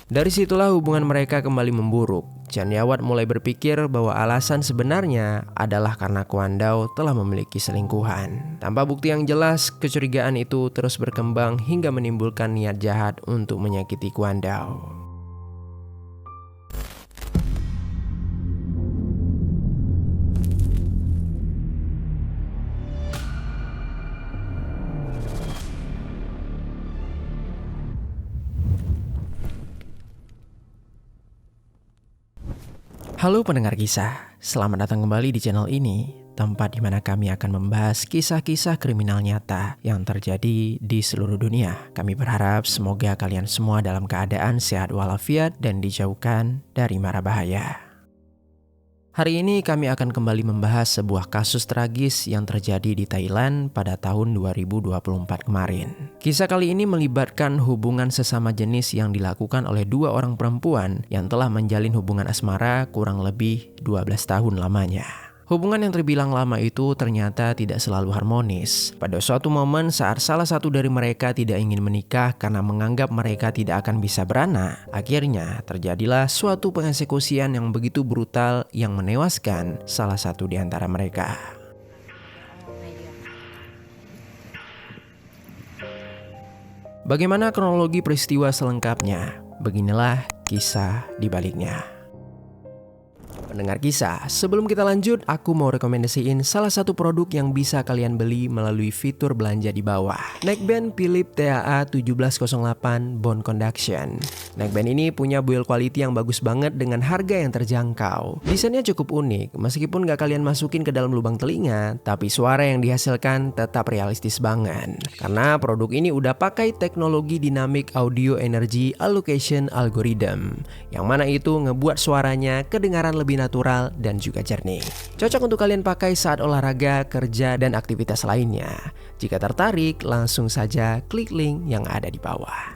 Dari situlah hubungan mereka kembali memburuk. Jan Yawat mulai berpikir bahwa alasan sebenarnya adalah karena Kwon Do telah memiliki selingkuhan. Tanpa bukti yang jelas, kecurigaan itu terus berkembang hingga menimbulkan niat jahat untuk menyakiti Kwon Do. Halo pendengar kisah, selamat datang kembali di channel ini, tempat di mana kami akan membahas kisah-kisah kriminal nyata yang terjadi di seluruh dunia. Kami berharap semoga kalian semua dalam keadaan sehat walafiat dan dijauhkan dari mara bahaya. Hari ini kami akan kembali membahas sebuah kasus tragis yang terjadi di Thailand pada tahun 2024 kemarin. Kisah kali ini melibatkan hubungan sesama jenis yang dilakukan oleh dua orang perempuan yang telah menjalin hubungan asmara kurang lebih 12 tahun lamanya. Hubungan yang terbilang lama itu ternyata tidak selalu harmonis. Pada suatu momen saat salah satu dari mereka tidak ingin menikah karena menganggap mereka tidak akan bisa beranak, akhirnya terjadilah suatu pengeksekusian yang begitu brutal yang menewaskan salah satu di antara mereka. Bagaimana kronologi peristiwa selengkapnya? Beginilah kisah di baliknya. Pendengar kisah, sebelum kita lanjut, aku mau rekomendasiin salah satu produk yang bisa kalian beli melalui fitur belanja di bawah. Neckband Philips TAA 1708 Bone Conduction. Neckband ini punya build quality yang bagus banget dengan harga yang terjangkau. Desainnya cukup unik, meskipun gak kalian masukin ke dalam lubang telinga, tapi suara yang dihasilkan tetap realistis banget. Karena produk ini udah pakai teknologi Dynamic Audio Energy Allocation Algorithm, yang mana itu ngebuat suaranya kedengaran lebih natural dan juga jernih. Cocok untuk kalian pakai saat olahraga, kerja, dan aktivitas lainnya. Jika tertarik, langsung saja klik link yang ada di bawah.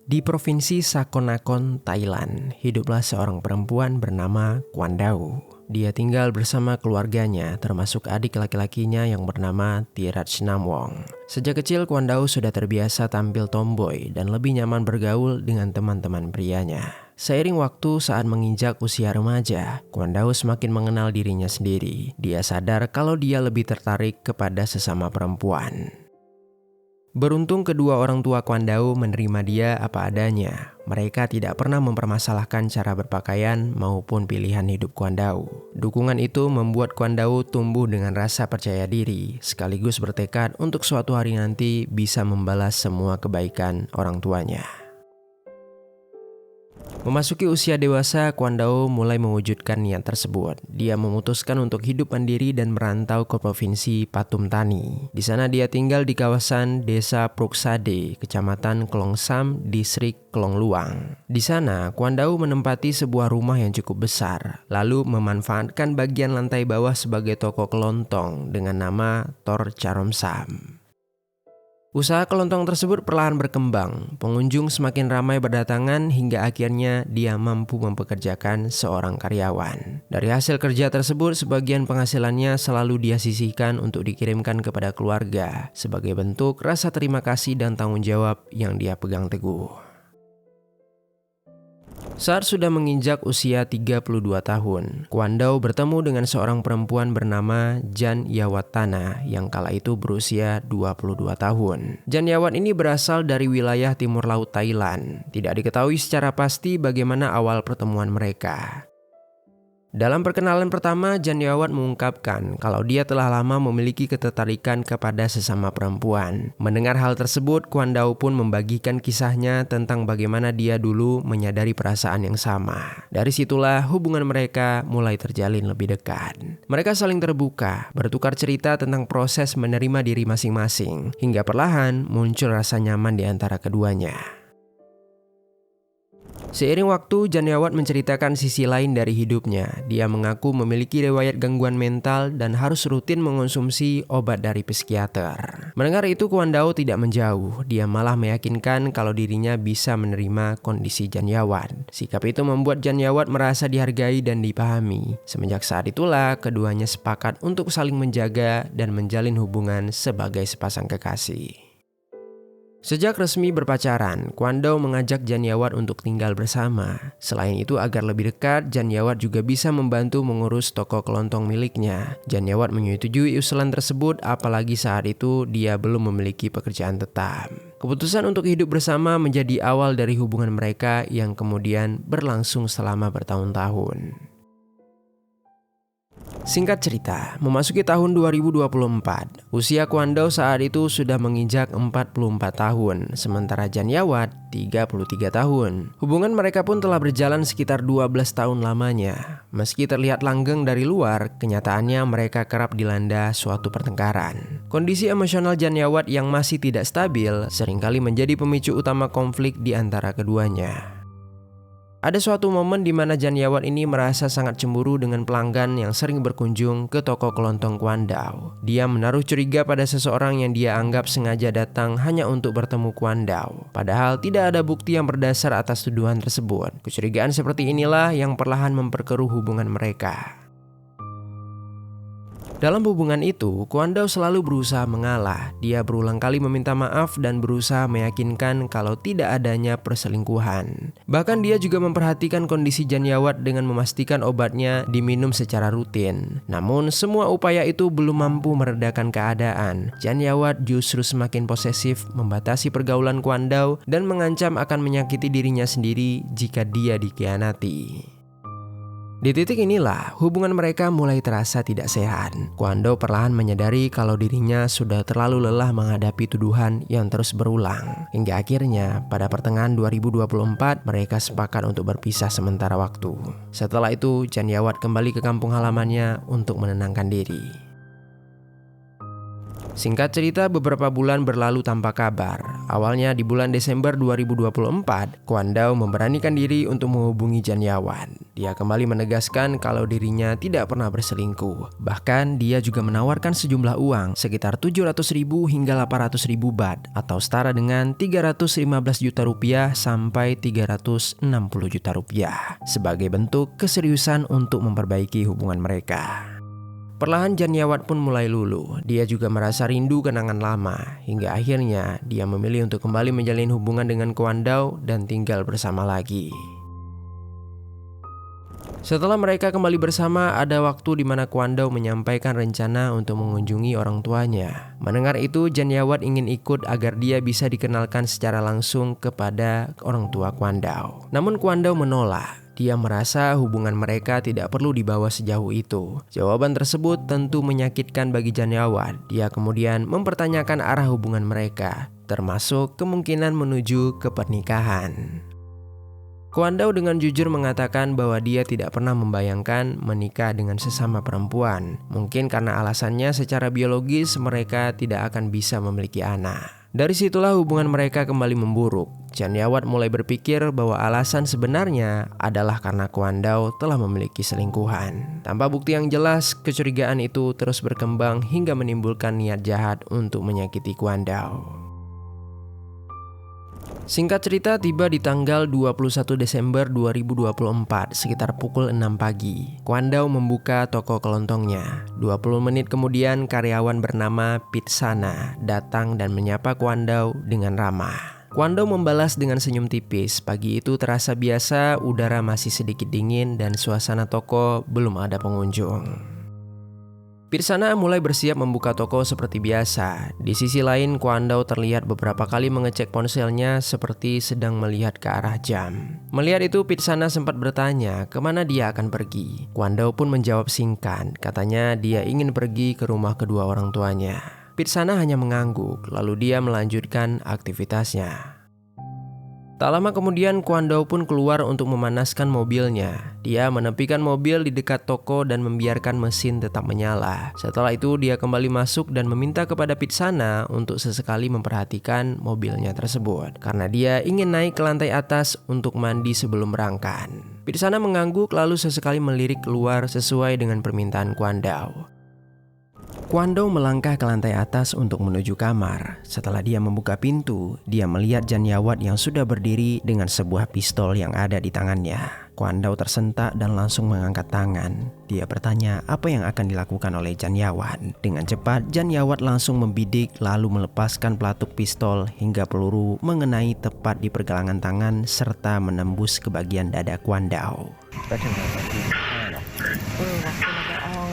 Di provinsi Sakonnakhon, Thailand, hiduplah seorang perempuan bernama Kwon Do. Dia tinggal bersama keluarganya, termasuk adik laki-lakinya yang bernama Tirach Namwong. Sejak kecil, Kwon Do sudah terbiasa tampil tomboy dan lebih nyaman bergaul dengan teman-teman prianya. Seiring waktu saat menginjak usia remaja, Kwon Do semakin mengenal dirinya sendiri. Dia sadar kalau dia lebih tertarik kepada sesama perempuan. Beruntung kedua orang tua Kwon Do menerima dia apa adanya. Mereka tidak pernah mempermasalahkan cara berpakaian maupun pilihan hidup Kwon Do. Dukungan itu membuat Kwon Do tumbuh dengan rasa percaya diri, sekaligus bertekad untuk suatu hari nanti bisa membalas semua kebaikan orang tuanya. Memasuki usia dewasa, Kwon Do mulai mewujudkan niat tersebut. Dia memutuskan untuk hidup mandiri dan merantau ke provinsi Pathum Thani. Di sana dia tinggal di kawasan Desa Pruksade, Kecamatan Klong Sam, Distrik Klong Luang. Di sana, Kwon Do menempati sebuah rumah yang cukup besar, lalu memanfaatkan bagian lantai bawah sebagai toko kelontong dengan nama Tor Charom Sam. Usaha kelontong tersebut perlahan berkembang. Pengunjung semakin ramai berdatangan hingga akhirnya dia mampu mempekerjakan seorang karyawan. Dari hasil kerja tersebut, sebagian penghasilannya selalu dia sisihkan untuk dikirimkan kepada keluarga sebagai bentuk rasa terima kasih dan tanggung jawab yang dia pegang teguh. Saat sudah menginjak usia 32 tahun, Kwon Do bertemu dengan seorang perempuan bernama Jan Yawatana yang kala itu berusia 22 tahun. Jan Yawat ini berasal dari wilayah timur laut Thailand. Tidak diketahui secara pasti bagaimana awal pertemuan mereka. Dalam perkenalan pertama, Jan Yawat mengungkapkan kalau dia telah lama memiliki ketertarikan kepada sesama perempuan. Mendengar hal tersebut, Kwon Do pun membagikan kisahnya tentang bagaimana dia dulu menyadari perasaan yang sama. Dari situlah hubungan mereka mulai terjalin lebih dekat. Mereka saling terbuka, bertukar cerita tentang proses menerima diri masing-masing, hingga perlahan muncul rasa nyaman di antara keduanya. Seiring waktu, Jan Yawat menceritakan sisi lain dari hidupnya. Dia mengaku memiliki riwayat gangguan mental dan harus rutin mengonsumsi obat dari psikiater. Mendengar itu, Kwon Do tidak menjauh. Dia malah meyakinkan kalau dirinya bisa menerima kondisi Jan Yawat. Sikap itu membuat Jan Yawat merasa dihargai dan dipahami. Semenjak saat itulah, keduanya sepakat untuk saling menjaga dan menjalin hubungan sebagai sepasang kekasih. Sejak resmi berpacaran, Kwon Do mengajak Jan Yawat untuk tinggal bersama. Selain itu, agar lebih dekat, Jan Yawat juga bisa membantu mengurus toko kelontong miliknya. Jan Yawat menyetujui usulan tersebut, apalagi saat itu dia belum memiliki pekerjaan tetap. Keputusan untuk hidup bersama menjadi awal dari hubungan mereka yang kemudian berlangsung selama bertahun-tahun. Singkat cerita, memasuki tahun 2024, usia Kwon Do saat itu sudah menginjak 44 tahun, sementara Jan Yawat 33 tahun. Hubungan mereka pun telah berjalan sekitar 12 tahun lamanya. Meski terlihat langgeng dari luar, kenyataannya mereka kerap dilanda suatu pertengkaran. Kondisi emosional Jan Yawat yang masih tidak stabil seringkali menjadi pemicu utama konflik di antara keduanya. Ada suatu momen di mana Jan Yawat ini merasa sangat cemburu dengan pelanggan yang sering berkunjung ke toko kelontong Kwon Do. Dia menaruh curiga pada seseorang yang dia anggap sengaja datang hanya untuk bertemu Kwon Do. Padahal tidak ada bukti yang berdasar atas tuduhan tersebut. Kecurigaan seperti inilah yang perlahan memperkeruh hubungan mereka. Dalam hubungan itu, Kwon Do selalu berusaha mengalah. Dia berulang kali meminta maaf dan berusaha meyakinkan kalau tidak adanya perselingkuhan. Bahkan dia juga memperhatikan kondisi Jan Yawat dengan memastikan obatnya diminum secara rutin. Namun semua upaya itu belum mampu meredakan keadaan. Jan Yawat justru semakin posesif, membatasi pergaulan Kwon Do dan mengancam akan menyakiti dirinya sendiri jika dia dikhianati. Di titik inilah hubungan mereka mulai terasa tidak sehat. Kwon Do perlahan menyadari kalau dirinya sudah terlalu lelah menghadapi tuduhan yang terus berulang. Hingga akhirnya pada pertengahan 2024 mereka sepakat untuk berpisah sementara waktu. Setelah itu Jan Yawat kembali ke kampung halamannya untuk menenangkan diri. Singkat cerita, beberapa bulan berlalu tanpa kabar. Awalnya di bulan Desember 2024, Kwon Do memberanikan diri untuk menghubungi Jan Yawat. Dia kembali menegaskan kalau dirinya tidak pernah berselingkuh. Bahkan dia juga menawarkan sejumlah uang sekitar 700.000 hingga 800.000 baht atau setara dengan 315 juta rupiah sampai 360 juta rupiah sebagai bentuk keseriusan untuk memperbaiki hubungan mereka. Perlahan Jan Yawat pun mulai luluh. Dia juga merasa rindu kenangan lama. Hingga akhirnya dia memilih untuk kembali menjalin hubungan dengan Kwon Do dan tinggal bersama lagi. Setelah mereka kembali bersama, ada waktu di mana Kwon Do menyampaikan rencana untuk mengunjungi orang tuanya. Mendengar itu, Jan Yawat ingin ikut agar dia bisa dikenalkan secara langsung kepada orang tua Kwon Do. Namun Kwon Do menolak. Dia merasa hubungan mereka tidak perlu dibawa sejauh itu. Jawaban tersebut tentu menyakitkan bagi Jan Yawat. Dia kemudian mempertanyakan arah hubungan mereka, termasuk kemungkinan menuju ke pernikahan. Kwon Do dengan jujur mengatakan bahwa dia tidak pernah membayangkan menikah dengan sesama perempuan. Mungkin karena alasannya secara biologis mereka tidak akan bisa memiliki anak. Dari situlah hubungan mereka kembali memburuk. Jan Yawat mulai berpikir bahwa alasan sebenarnya adalah karena Kwon Do telah memiliki selingkuhan. Tanpa bukti yang jelas, kecurigaan itu terus berkembang hingga menimbulkan niat jahat untuk menyakiti Kwon Do. Singkat cerita, tiba di tanggal 21 Desember 2024 sekitar pukul 6 pagi. Kwon Do membuka toko kelontongnya. 20 menit kemudian karyawan bernama Pitsana datang dan menyapa Kwon Do dengan ramah. Kwon Do membalas dengan senyum tipis. Pagi itu terasa biasa, udara masih sedikit dingin dan suasana toko belum ada pengunjung. Pitsana mulai bersiap membuka toko seperti biasa. Di sisi lain, Kwon Do terlihat beberapa kali mengecek ponselnya seperti sedang melihat ke arah jam. Melihat itu, Pitsana sempat bertanya kemana dia akan pergi. Kwon Do pun menjawab singkat, katanya dia ingin pergi ke rumah kedua orang tuanya. Pitsana hanya mengangguk, lalu dia melanjutkan aktivitasnya. Tak lama kemudian Kwon Do pun keluar untuk memanaskan mobilnya. Dia menepikan mobil di dekat toko dan membiarkan mesin tetap menyala. Setelah itu dia kembali masuk dan meminta kepada Pitsana untuk sesekali memperhatikan mobilnya tersebut. Karena dia ingin naik ke lantai atas untuk mandi sebelum berangkat. Pitsana mengangguk lalu sesekali melirik keluar sesuai dengan permintaan Kwon Do. Kwon Do melangkah ke lantai atas untuk menuju kamar. Setelah dia membuka pintu, dia melihat Jan Yawat yang sudah berdiri dengan sebuah pistol yang ada di tangannya. Kwon Do tersentak dan langsung mengangkat tangan. Dia bertanya apa yang akan dilakukan oleh Jan Yawat. Dengan cepat, Jan Yawat langsung membidik lalu melepaskan pelatuk pistol hingga peluru mengenai tepat di pergelangan tangan serta menembus ke bagian dada Kwon Do. waktu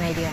nggak dia.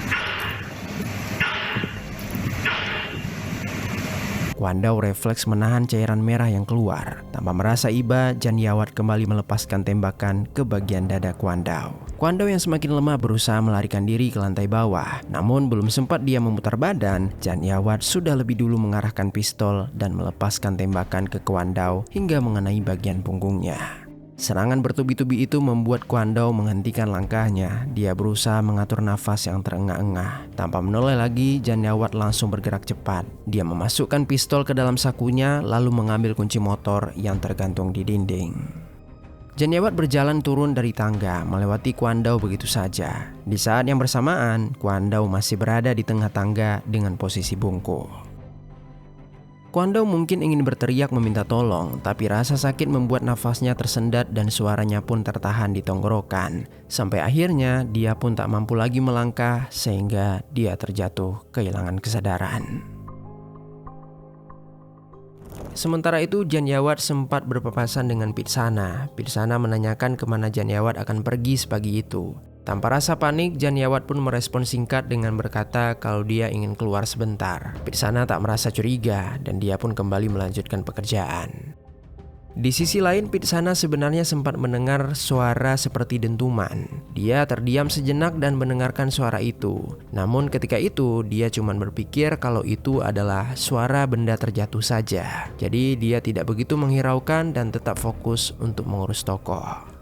Kwon Do refleks menahan cairan merah yang keluar. Tanpa merasa iba, Jan Yawat kembali melepaskan tembakan ke bagian dada Kwon Do. Kwon Do yang semakin lemah berusaha melarikan diri ke lantai bawah. Namun belum sempat dia memutar badan, Jan Yawat sudah lebih dulu mengarahkan pistol dan melepaskan tembakan ke Kwon Do hingga mengenai bagian punggungnya. Serangan bertubi-tubi itu membuat Kwon Do menghentikan langkahnya. Dia berusaha mengatur nafas yang terengah-engah. Tanpa menoleh lagi, Jan Yawat langsung bergerak cepat. Dia memasukkan pistol ke dalam sakunya lalu mengambil kunci motor yang tergantung di dinding. Jan Yawat berjalan turun dari tangga, melewati Kwon Do begitu saja. Di saat yang bersamaan, Kwon Do masih berada di tengah tangga dengan posisi bungkuk. Kwon Do mungkin ingin berteriak meminta tolong, tapi rasa sakit membuat nafasnya tersendat dan suaranya pun tertahan di tenggorokan. Sampai akhirnya dia pun tak mampu lagi melangkah sehingga dia terjatuh kehilangan kesadaran. Sementara itu Jan Yawat sempat berpapasan dengan Pitsana. Pitsana menanyakan kemana Jan Yawat akan pergi sepagi itu. Tanpa rasa panik, Jan Yawat pun merespon singkat dengan berkata kalau dia ingin keluar sebentar. Pitsana tak merasa curiga dan dia pun kembali melanjutkan pekerjaan. Di sisi lain, Pitsana sebenarnya sempat mendengar suara seperti dentuman. Dia terdiam sejenak dan mendengarkan suara itu. Namun ketika itu, dia cuma berpikir kalau itu adalah suara benda terjatuh saja. Jadi dia tidak begitu menghiraukan dan tetap fokus untuk mengurus toko.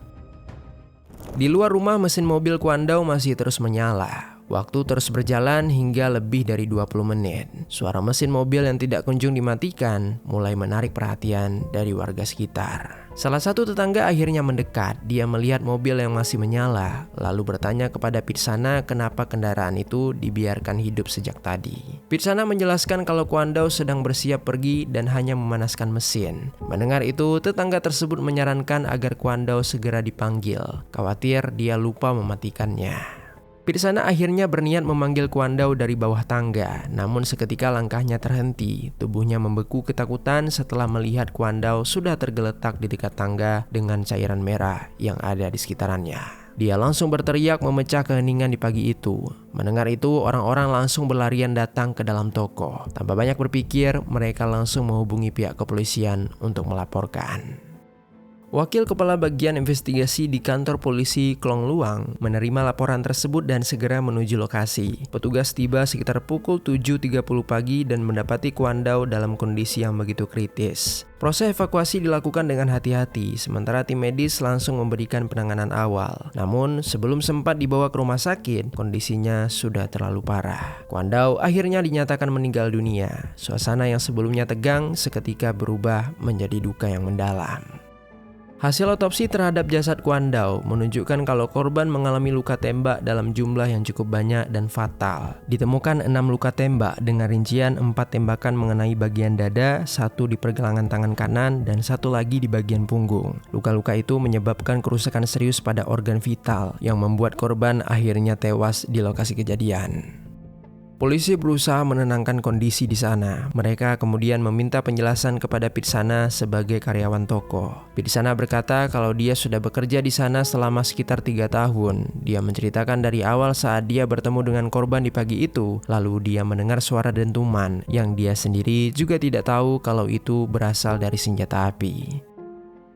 Di luar rumah, mesin mobil Kwon Do masih terus menyala. Waktu terus berjalan hingga lebih dari 20 menit. Suara mesin mobil yang tidak kunjung dimatikan mulai menarik perhatian dari warga sekitar. Salah satu tetangga akhirnya mendekat. Dia melihat mobil yang masih menyala, lalu bertanya kepada Pitsana kenapa kendaraan itu dibiarkan hidup sejak tadi. Pitsana menjelaskan kalau Kwon Do sedang bersiap pergi dan hanya memanaskan mesin. Mendengar itu, tetangga tersebut menyarankan agar Kwon Do segera dipanggil. Khawatir dia lupa mematikannya. Pitsana akhirnya berniat memanggil Kwon Do dari bawah tangga, namun seketika langkahnya terhenti. Tubuhnya membeku ketakutan setelah melihat Kwon Do sudah tergeletak di dekat tangga dengan cairan merah yang ada di sekitarannya. Dia langsung berteriak memecah keheningan di pagi itu. Mendengar itu, orang-orang langsung berlarian datang ke dalam toko. Tanpa banyak berpikir, mereka langsung menghubungi pihak kepolisian untuk melaporkan. Wakil Kepala Bagian Investigasi di kantor polisi Klong Luang menerima laporan tersebut dan segera menuju lokasi. Petugas tiba sekitar pukul 7.30 pagi dan mendapati Kwon Do dalam kondisi yang begitu kritis. Proses evakuasi dilakukan dengan hati-hati, sementara tim medis langsung memberikan penanganan awal. Namun, sebelum sempat dibawa ke rumah sakit, kondisinya sudah terlalu parah. Kwon Do akhirnya dinyatakan meninggal dunia. Suasana yang sebelumnya tegang seketika berubah menjadi duka yang mendalam. Hasil otopsi terhadap jasad Kwon Do menunjukkan kalau korban mengalami luka tembak dalam jumlah yang cukup banyak dan fatal. Ditemukan 6 luka tembak dengan rincian 4 tembakan mengenai bagian dada, 1 di pergelangan tangan kanan, dan 1 lagi di bagian punggung. Luka-luka itu menyebabkan kerusakan serius pada organ vital yang membuat korban akhirnya tewas di lokasi kejadian. Polisi berusaha menenangkan kondisi di sana. Mereka kemudian meminta penjelasan kepada Pitsana sebagai karyawan toko. Pitsana berkata kalau dia sudah bekerja di sana selama sekitar 3 tahun. Dia menceritakan dari awal saat dia bertemu dengan korban di pagi itu, lalu dia mendengar suara dentuman yang dia sendiri juga tidak tahu kalau itu berasal dari senjata api.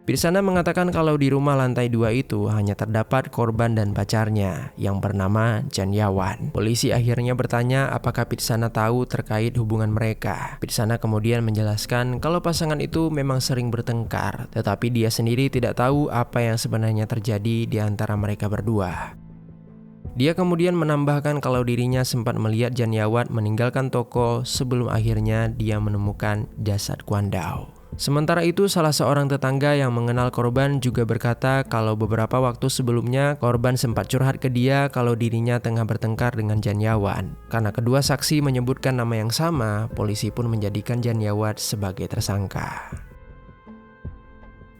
Pitsana mengatakan kalau di rumah lantai 2 itu hanya terdapat korban dan pacarnya yang bernama Jan Yawat. Polisi akhirnya bertanya apakah Pitsana tahu terkait hubungan mereka. Pitsana kemudian menjelaskan kalau pasangan itu memang sering bertengkar, tetapi dia sendiri tidak tahu apa yang sebenarnya terjadi di antara mereka berdua. Dia kemudian menambahkan kalau dirinya sempat melihat Jan Yawat meninggalkan toko sebelum akhirnya dia menemukan jasad Kwon Do. Sementara itu, salah seorang tetangga yang mengenal korban juga berkata kalau beberapa waktu sebelumnya korban sempat curhat ke dia kalau dirinya tengah bertengkar dengan Jan Yawat. Karena kedua saksi menyebutkan nama yang sama, polisi pun menjadikan Jan Yawat sebagai tersangka.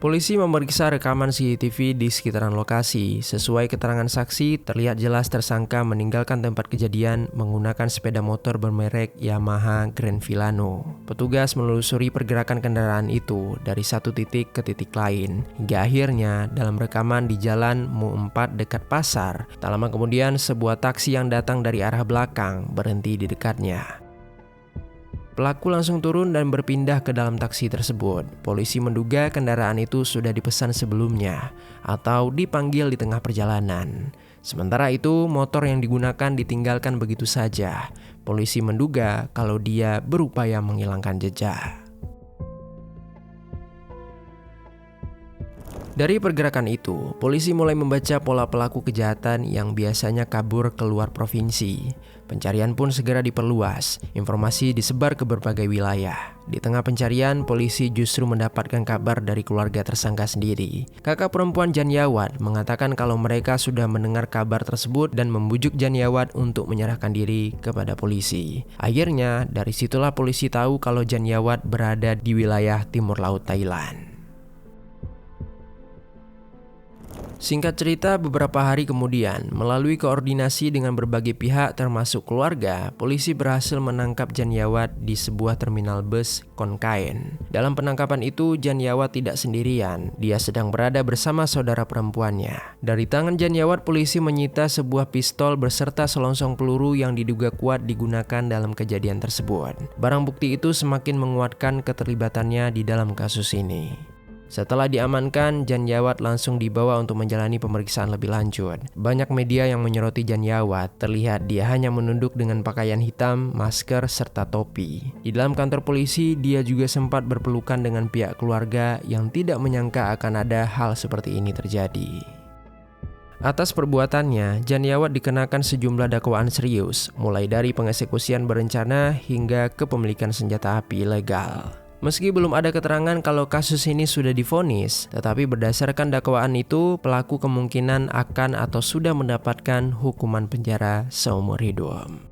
Polisi memeriksa rekaman CCTV di sekitaran lokasi. Sesuai keterangan saksi, terlihat jelas tersangka meninggalkan tempat kejadian menggunakan sepeda motor bermerek Yamaha Grand Villano. Petugas menelusuri pergerakan kendaraan itu dari satu titik ke titik lain, hingga akhirnya dalam rekaman di Jalan Mu 4 dekat pasar. Tak lama kemudian, sebuah taksi yang datang dari arah belakang berhenti di dekatnya. Pelaku langsung turun dan berpindah ke dalam taksi tersebut. Polisi menduga kendaraan itu sudah dipesan sebelumnya atau dipanggil di tengah perjalanan. Sementara itu, motor yang digunakan ditinggalkan begitu saja. Polisi menduga kalau dia berupaya menghilangkan jejak. Dari pergerakan itu, polisi mulai membaca pola pelaku kejahatan yang biasanya kabur keluar provinsi. Pencarian pun segera diperluas, informasi disebar ke berbagai wilayah. Di tengah pencarian, polisi justru mendapatkan kabar dari keluarga tersangka sendiri. Kakak perempuan Jan Yawad mengatakan kalau mereka sudah mendengar kabar tersebut dan membujuk Jan Yawad untuk menyerahkan diri kepada polisi. Akhirnya, dari situlah polisi tahu kalau Jan Yawad berada di wilayah timur laut Thailand. Singkat cerita, beberapa hari kemudian, melalui koordinasi dengan berbagai pihak termasuk keluarga, polisi berhasil menangkap Jan Yawad di sebuah terminal bus Khon Kaen. Dalam penangkapan itu, Jan Yawad tidak sendirian, dia sedang berada bersama saudara perempuannya. Dari tangan Jan Yawad, polisi menyita sebuah pistol beserta selongsong peluru yang diduga kuat digunakan dalam kejadian tersebut. Barang bukti itu semakin menguatkan keterlibatannya di dalam kasus ini. Setelah diamankan, Jan Yawad langsung dibawa untuk menjalani pemeriksaan lebih lanjut. Banyak media yang menyoroti Jan Yawad, terlihat dia hanya menunduk dengan pakaian hitam, masker, serta topi. Di dalam kantor polisi, dia juga sempat berpelukan dengan pihak keluarga yang tidak menyangka akan ada hal seperti ini terjadi. Atas perbuatannya, Jan Yawad dikenakan sejumlah dakwaan serius, mulai dari pengeksekusian berencana hingga kepemilikan senjata api ilegal. Meski belum ada keterangan kalau kasus ini sudah divonis, tetapi berdasarkan dakwaan itu, pelaku kemungkinan akan atau sudah mendapatkan hukuman penjara seumur hidup.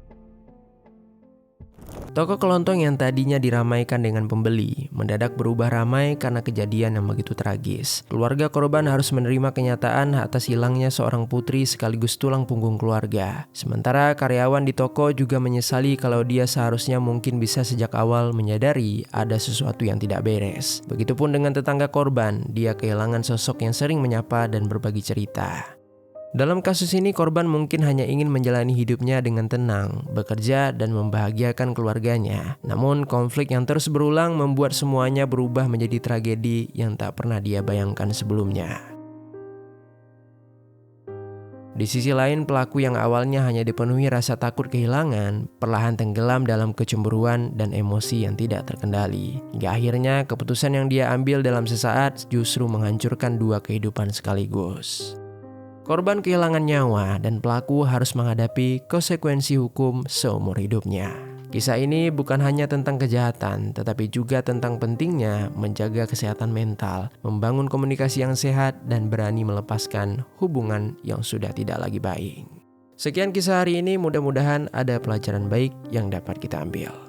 Toko kelontong yang tadinya diramaikan dengan pembeli mendadak berubah ramai karena kejadian yang begitu tragis. Keluarga korban harus menerima kenyataan atas hilangnya seorang putri sekaligus tulang punggung keluarga. Sementara karyawan di toko juga menyesali kalau dia seharusnya mungkin bisa sejak awal menyadari ada sesuatu yang tidak beres. Begitupun dengan tetangga korban, dia kehilangan sosok yang sering menyapa dan berbagi cerita. Dalam kasus ini, korban mungkin hanya ingin menjalani hidupnya dengan tenang, bekerja, dan membahagiakan keluarganya. Namun, konflik yang terus berulang membuat semuanya berubah menjadi tragedi yang tak pernah dia bayangkan sebelumnya. Di sisi lain, pelaku yang awalnya hanya dipenuhi rasa takut kehilangan, perlahan tenggelam dalam kecemburuan dan emosi yang tidak terkendali. Hingga akhirnya, keputusan yang dia ambil dalam sesaat justru menghancurkan dua kehidupan sekaligus. Korban kehilangan nyawa dan pelaku harus menghadapi konsekuensi hukum seumur hidupnya. Kisah ini bukan hanya tentang kejahatan, tetapi juga tentang pentingnya menjaga kesehatan mental, membangun komunikasi yang sehat, dan berani melepaskan hubungan yang sudah tidak lagi baik. Sekian kisah hari ini, mudah-mudahan ada pelajaran baik yang dapat kita ambil.